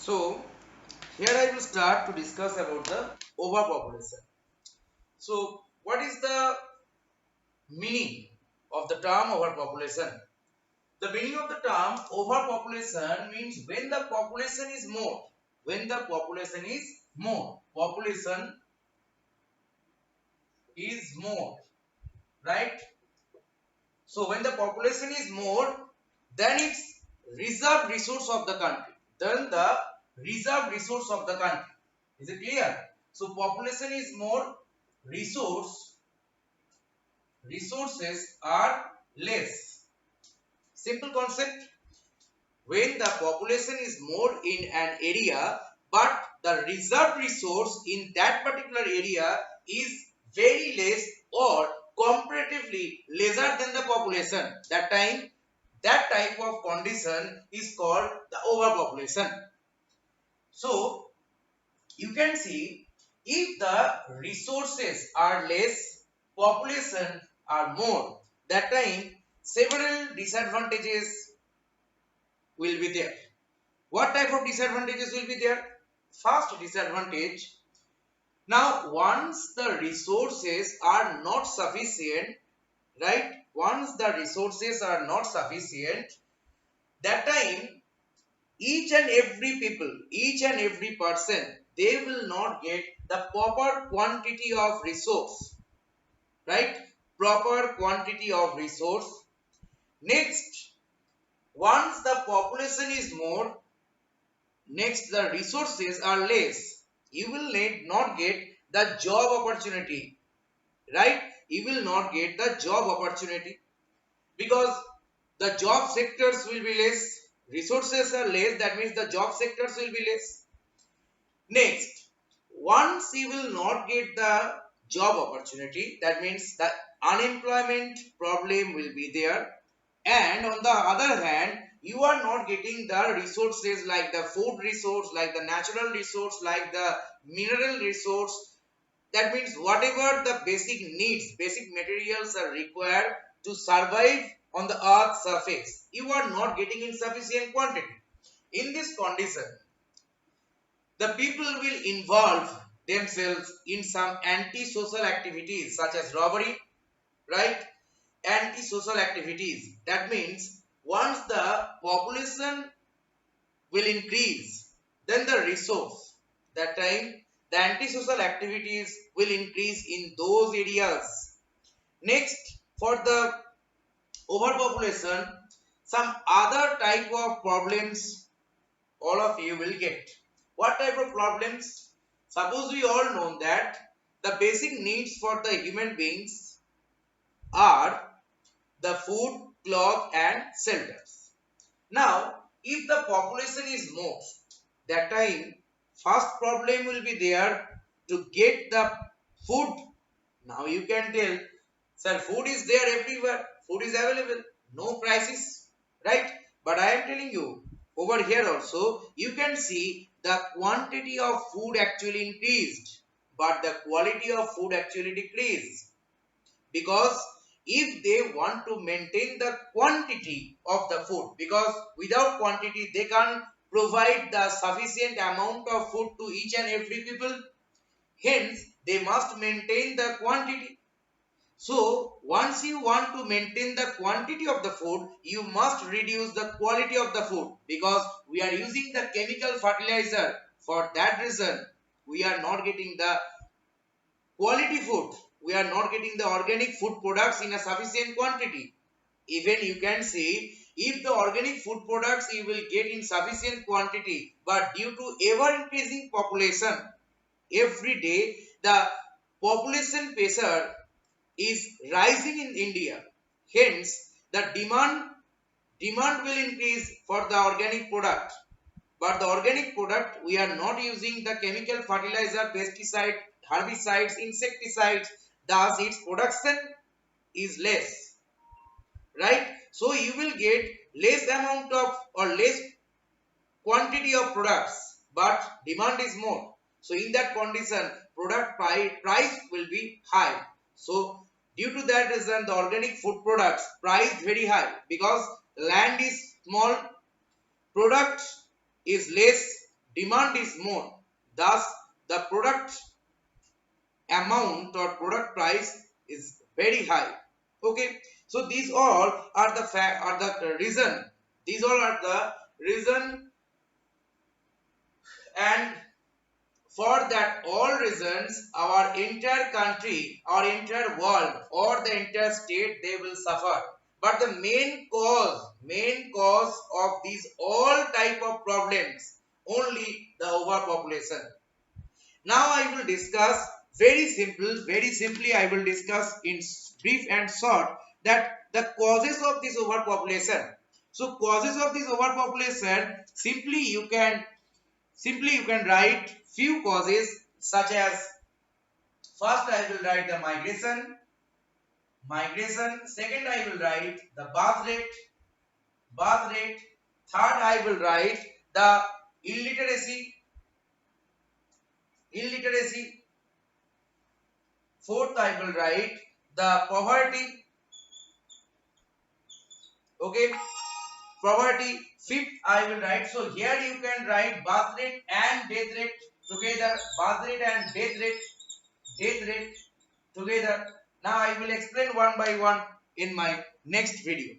So here I will start to discuss about the overpopulation. So what is the meaning of the term overpopulation? The meaning of the term overpopulation means when the population is more. When the population is more. Population is more. Right? So when the population is more, then it's reserved resource of the country. Then the reserved resource of the country. Is it clear? So population is more, resources are less. Simple concept. When the population is more in an area, but the reserved resource in that particular area is very less or comparatively lesser than the population, that type of condition is called the overpopulation. So you can see, if the resources are less, population are more, that time several disadvantages will be there. What type of disadvantages will be there? First disadvantage, now once the resources are not sufficient, right? Once the resources are not sufficient, that time each and every person, they will not get the proper quantity of resource, right? Proper quantity of resource. Next, once the population is more, next the resources are less, you will not get the job opportunity, right? You will not get the job opportunity because the job sectors will be less, resources are less, that means the job sectors will be less. Next, once you will not get the job opportunity, that means the unemployment problem will be there. And on the other hand, you are not getting the resources like the food resource, like the natural resource, like the mineral resource. That means whatever the basic needs, basic materials are required to survive on the earth's surface, you are not getting in sufficient quantity. In this condition, the people will involve themselves in some anti-social activities such as robbery, right? Anti-social activities. That means once the population will increase, then the resource, that time the anti-social activities will increase in those areas. Next, for the overpopulation, some other type of problems all of you will get. What type of problems? Suppose we all know that the basic needs for the human beings are the food, cloth and shelters. Now, if the population is more, that time first problem will be there to get the food. Now you can tell, sir, food is there everywhere, food is available, no prices, right? But I am telling you, over here also you can see the quantity of food actually increased, but the quality of food actually decreased. Because if they want to maintain the quantity of the food, because without quantity they can't provide the sufficient amount of food to each and every people, hence they must maintain the quantity. So once you want to maintain the quantity of the food, you must reduce the quality of the food, because we are using the chemical fertilizer. For that reason, we are not getting the quality food. We are not getting the organic food products in a sufficient quantity. Even you can see, if the organic food products you will get in sufficient quantity, but due to ever increasing population, every day the population pressure is rising in India. Hence, the demand will increase for the organic product. But the organic product, we are not using the chemical fertilizer, pesticide, herbicides, insecticides. Thus, its production is less, right? So you will get less amount of or less quantity of products, but demand is more. So in that condition, product price will be high. So due to that reason, the organic food products price very high, because land is small, product is less, demand is more, thus the product amount or product price is very high. Okay, so these all are the fact are the reason. These all are the reason, and for that all reasons our entire country, our entire world, or the entire state, they will suffer. But the main cause of these all type of problems, only the overpopulation. Now I will discuss very simply I will discuss in brief and short that the causes of this overpopulation. So causes of this overpopulation, simply you can write few causes, such as, first I will write the migration, second I will write the birth rate, third I will write the illiteracy, fourth I will write the poverty. Okay, poverty, fifth I will write, so here you can write birth rate and death rate together, birth rate and death rate together. Now I will explain one by one in my next video.